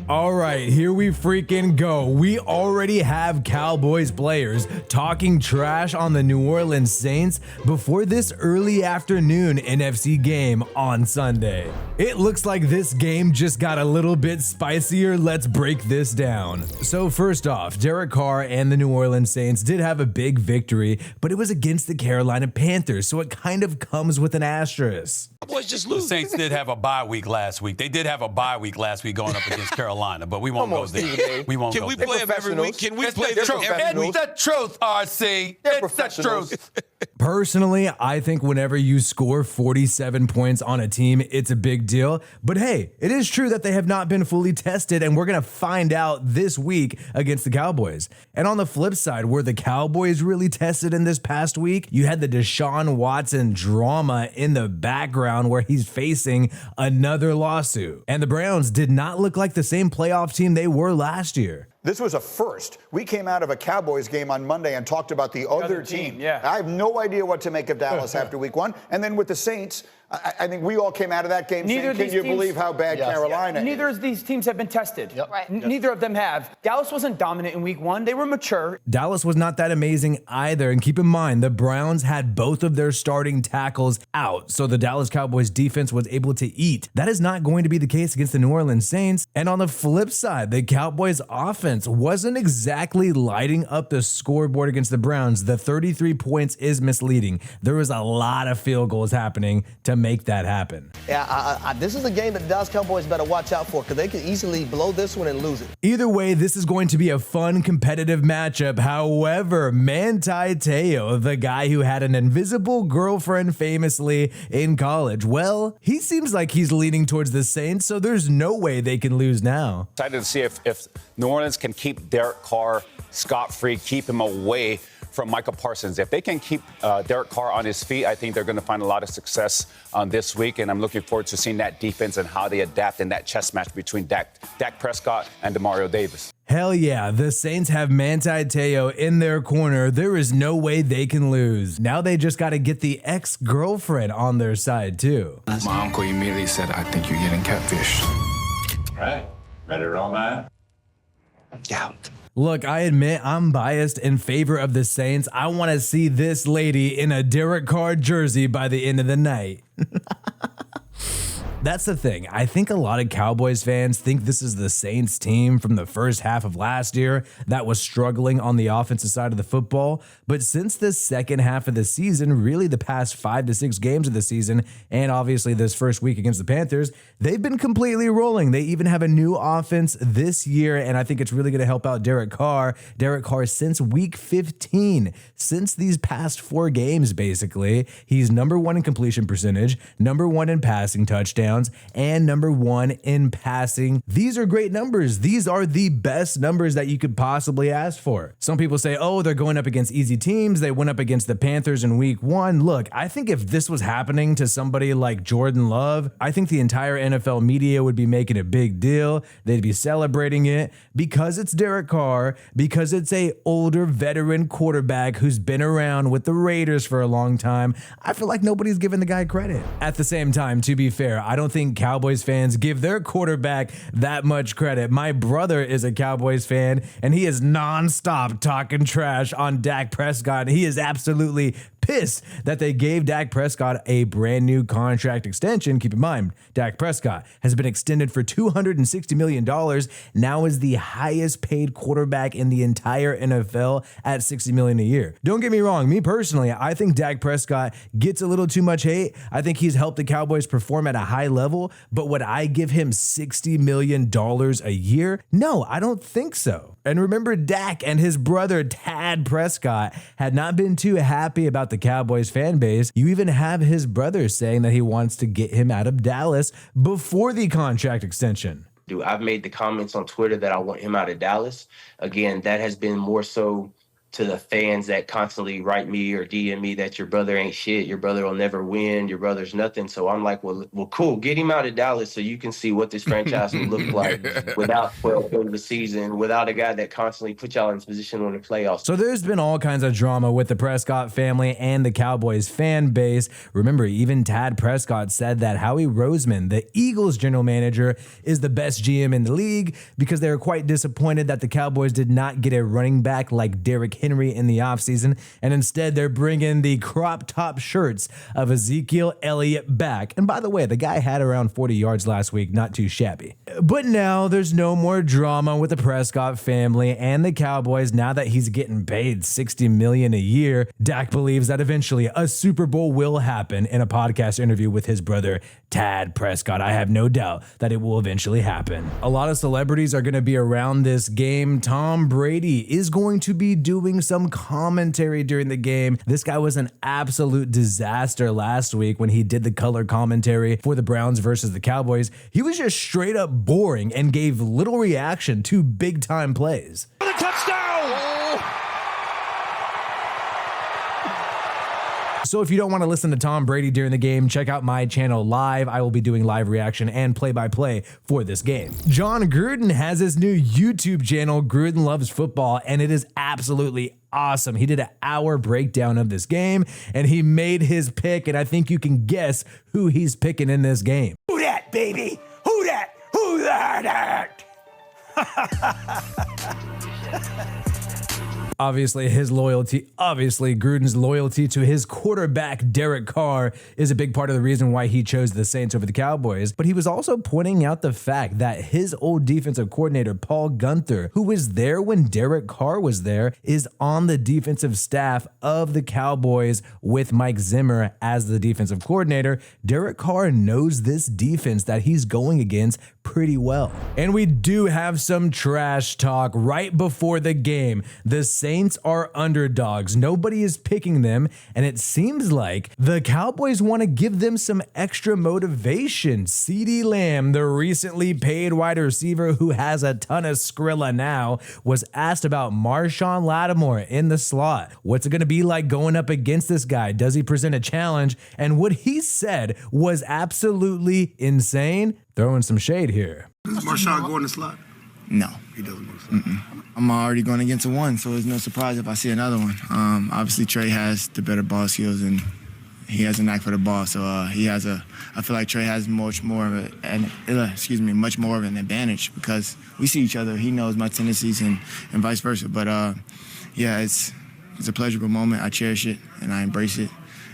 All right, here we freaking go. We already have Cowboys players talking trash on the New Orleans Saints before this early afternoon NFC game on Sunday. It looks like this game just got a little bit spicier. Let's break this down. So first off, Derek Carr and the New Orleans Saints did have a big victory, but it was against the Carolina Panthers, so it kind of comes with an asterisk. Cowboys just lose. The Saints did have a bye week last week. They did have a bye week last week going up against Carolina, but we won't go there. We won't go there. Can we play them every week? Can we play them every week? It's the truth, RC. It's the truth. Personally, I think whenever you score 47 points on a team, it's a big deal. But hey, it is true that they have not been fully tested, and we're going to find out this week against the Cowboys. And on the flip side, were the Cowboys really tested in this past week? You had the Deshaun Watson drama in the background where he's facing another lawsuit. And the Browns did not look like the same playoff team they were last year. This was a first. We came out of a Cowboys game on Monday and talked about the other team. Yeah. I have no idea what to make of Dallas after week one. And then with the Saints, I think we all came out of that game saying, can you believe how bad Carolina is? Neither of these teams have been tested. Yep. Right. Neither of them have. Dallas wasn't dominant in week one. They were mature. Dallas was not that amazing either. And keep in mind, the Browns had both of their starting tackles out, so the Dallas Cowboys defense was able to eat. That is not going to be the case against the New Orleans Saints. And on the flip side, the Cowboys offense wasn't exactly lighting up the scoreboard against the Browns. The 33 points is misleading. There was a lot of field goals happening to make that happen. Yeah, this is a game that the Dallas Cowboys better watch out for because they could easily blow this one and lose it. Either way, this is going to be a fun, competitive matchup. However, Manti Te'o, the guy who had an invisible girlfriend famously in college, well, he seems like he's leaning towards the Saints, so there's no way they can lose now. Excited to see if New Orleans can keep Derek Carr scot-free, keep him away from Micah Parsons. If they can keep Derek Carr on his feet, I think they're going to find a lot of success this week, and I'm looking forward to seeing that defense and how they adapt in that chess match between Dak Prescott and Demario Davis. Hell yeah, the Saints have Manti Te'o in their corner. There is no way they can lose. Now they just got to get the ex-girlfriend on their side, too. My uncle immediately said, I think you're getting catfished. All right, ready to roll, man? Yeah. Look, I admit I'm biased in favor of the Saints. I want to see this lady in a Derek Carr jersey by the end of the night. That's the thing. I think a lot of Cowboys fans think this is the Saints team from the first half of last year that was struggling on the offensive side of the football. But since the second half of the season, really the past 5 to 6 games of the season, and obviously this first week against the Panthers, they've been completely rolling. They even have a new offense this year, and I think it's really going to help out Derek Carr. Derek Carr, since week 15, since these past 4 games, basically, he's number 1 in completion percentage, number 1 in passing touchdowns, and number 1 in passing. These are great numbers. These are the best numbers that you could possibly ask for. Some people say, oh, they're going up against easy teams. They went up against the Panthers in week 1. Look, I think if this was happening to somebody like Jordan Love, I think the entire NFL media would be making a big deal. They'd be celebrating it because it's Derek Carr, because it's a older veteran quarterback who's been around with the Raiders for a long time. I feel like nobody's giving the guy credit. At the same time, to be fair, I don't think Cowboys fans give their quarterback that much credit. My brother is a Cowboys fan, and he is nonstop talking trash on Dak Prescott. He is absolutely pissed that they gave Dak Prescott a brand new contract extension. Keep in mind, Dak Prescott has been extended for $260 million, now is the highest paid quarterback in the entire NFL at $60 million a year. Don't get me wrong, me personally, I think Dak Prescott gets a little too much hate. I think he's helped the Cowboys perform at a high level, but would I give him $60 million a year? No, I don't think so. And remember, Dak and his brother Tad Prescott had not been too happy about the Cowboys fan base. You even have his brother saying that he wants to get him out of Dallas before the contract extension. I've made the comments on Twitter that I want him out of Dallas. Again, that has been more so to the fans that constantly write me or DM me that your brother ain't shit, your brother will never win, your brother's nothing. So I'm like, well, cool. Get him out of Dallas so you can see what this franchise will look like without 12 games of the season, without a guy that constantly puts y'all in position on the playoffs. So there's been all kinds of drama with the Prescott family and the Cowboys fan base. Remember, even Tad Prescott said that Howie Roseman, the Eagles general manager, is the best GM in the league because they were quite disappointed that the Cowboys did not get a running back like Derrick Henry in the offseason, and instead they're bringing the crop top shirts of Ezekiel Elliott back. And by the way, the guy had around 40 yards last week, not too shabby. But now there's no more drama with the Prescott family and the Cowboys now that he's getting paid $60 million a year. Dak believes that eventually a Super Bowl will happen. In a podcast interview with his brother Tad Prescott, I have no doubt that it will eventually happen. A lot of celebrities are going to be around this game. Tom Brady is going to be doing some commentary during the game. This guy was an absolute disaster last week when he did the color commentary for the Browns versus the Cowboys. He was just straight up boring and gave little reaction to big time plays. The touchdown! So if you don't want to listen to Tom Brady during the game, check out my channel live. I will be doing live reaction and play-by-play for this game. John Gruden has his new YouTube channel, Gruden Loves Football, and it is absolutely awesome. He did an hour breakdown of this game, and he made his pick, and I think you can guess who he's picking in this game. Who that, baby? Who that? Who that? Obviously, Gruden's loyalty to his quarterback, Derek Carr, is a big part of the reason why he chose the Saints over the Cowboys. But he was also pointing out the fact that his old defensive coordinator, Paul Guenther, who was there when Derek Carr was there, is on the defensive staff of the Cowboys with Mike Zimmer as the defensive coordinator. Derek Carr knows this defense that he's going against pretty well. And we do have some trash talk right before the game. The Saints are underdogs. Nobody is picking them, and it seems like the Cowboys want to give them some extra motivation. CeeDee Lamb, the recently paid wide receiver who has a ton of Skrilla now, was asked about Marshawn Lattimore in the slot. What's it going to be like going up against this guy? Does he present a challenge? And what he said was absolutely insane. Throwing some shade here. Does Marshawn go in the slot? No, he doesn't go in the slot. I'm already going against one, so it's no surprise if I see another one. Obviously, Trey has the better ball skills, and he has a knack for the ball. So I feel like Trey has much more of an advantage because we see each other. He knows my tendencies and vice versa. But yeah, it's a pleasurable moment. I cherish it and I embrace it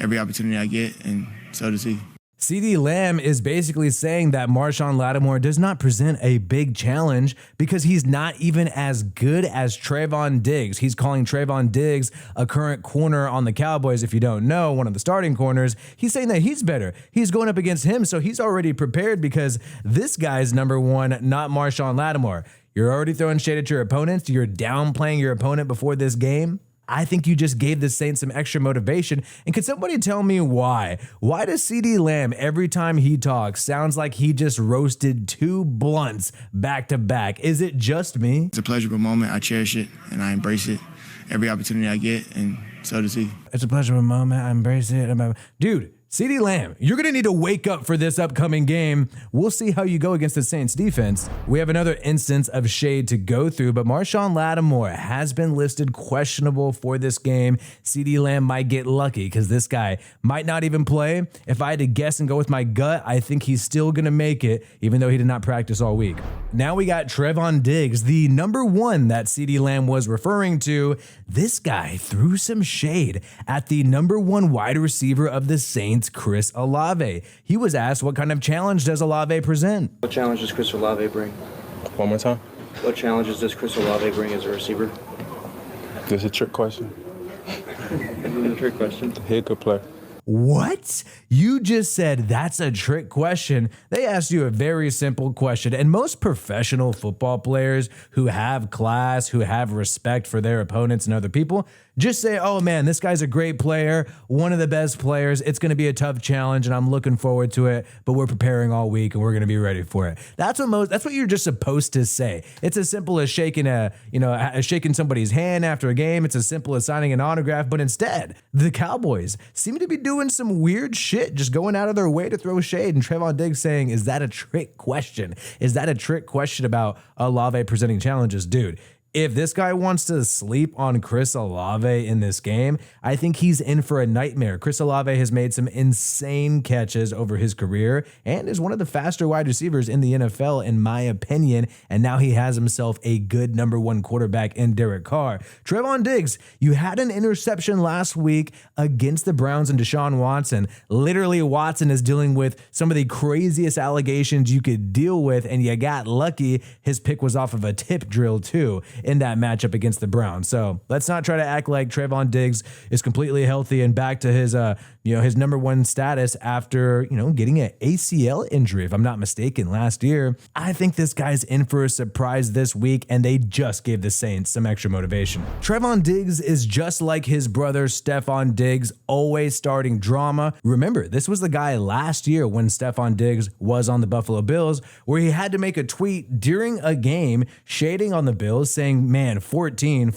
every opportunity I get, and so does he. CeeDee Lamb is basically saying that Marshawn Lattimore does not present a big challenge because he's not even as good as Trayvon Diggs. He's calling Trayvon Diggs a current corner on the Cowboys. If you don't know, one of the starting corners, he's saying that he's better. He's going up against him, so he's already prepared because this guy's number one, not Marshawn Lattimore. You're already throwing shade at your opponents. You're downplaying your opponent before this game. I think you just gave the Saints some extra motivation. And can somebody tell me why? Why does CeeDee Lamb, every time he talks, sounds like he just roasted two blunts back to back? Is it just me? It's a pleasurable moment. I cherish it and I embrace it every opportunity I get, and so does he. It's a pleasurable moment. I embrace it. Dude, CeeDee Lamb, you're going to need to wake up for this upcoming game. We'll see how you go against the Saints defense. We have another instance of shade to go through, but Marshawn Lattimore has been listed questionable for this game. CeeDee Lamb might get lucky because this guy might not even play. If I had to guess and go with my gut, I think he's still going to make it, even though he did not practice all week. Now we got Trayvon Diggs, the number one that CeeDee Lamb was referring to. This guy threw some shade at the number one wide receiver of the Saints, Chris Olave. He was asked, what kind of challenge does Olave present? What challenge does Chris Olave bring? One more time. What challenges does Chris Olave bring as a receiver? This is a trick question. This is a trick question. He a good player. What? You just said that's a trick question. They asked you a very simple question, and most professional football players who have class, who have respect for their opponents and other people, Just say, oh man, this guy's a great player, one of the best players. It's going to be a tough challenge and I'm looking forward to it, but we're preparing all week and we're going to be ready for it. That's what you're just supposed to say. It's as simple as shaking shaking somebody's hand after a game. It's as simple as signing an autograph, but instead, the Cowboys seem to be doing some weird shit, just going out of their way to throw shade. And Trevon Diggs saying, is that a trick question? Is that a trick question about Olave presenting challenges? Dude, if this guy wants to sleep on Chris Olave in this game, I think he's in for a nightmare. Chris Olave has made some insane catches over his career and is one of the faster wide receivers in the NFL, in my opinion. And now he has himself a good number one quarterback in Derek Carr. Trevon Diggs, you had an interception last week against the Browns and Deshaun Watson. Literally, Watson is dealing with some of the craziest allegations you could deal with, and you got lucky. His pick was off of a tip drill too in that matchup against the Browns. So let's not try to act like Trevon Diggs is completely healthy and back to his his number one status after, getting an ACL injury, if I'm not mistaken, last year. I think this guy's in for a surprise this week, and they just gave the Saints some extra motivation. Trevon Diggs is just like his brother Stephon Diggs, always starting drama. Remember, this was the guy last year when Stephon Diggs was on the Buffalo Bills, where he had to make a tweet during a game shading on the Bills, saying, man, 14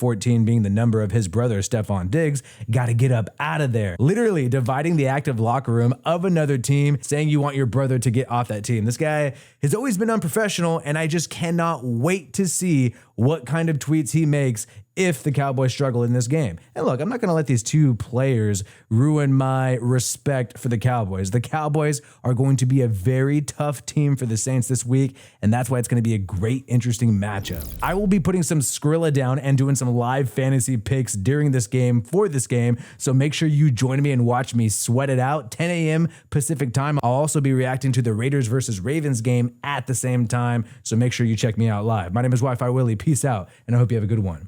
being the number of his brother Stephon Diggs, got to get up out of there. Literally dividing the active locker room of another team, saying you want your brother to get off that team. This guy has always been unprofessional, and I just cannot wait to see what kind of tweets he makes if the Cowboys struggle in this game. And look, I'm not going to let these two players ruin my respect for the Cowboys. The Cowboys are going to be a very tough team for the Saints this week, and that's why it's going to be a great, interesting matchup. I will be putting some Skrilla down and doing some live fantasy picks during this game for this game, so make sure you join me and watch me sweat it out. 10 a.m. Pacific time. I'll also be reacting to the Raiders versus Ravens game at the same time, so make sure you check me out live. My name is Wi-Fi Willie. Peace out, and I hope you have a good one.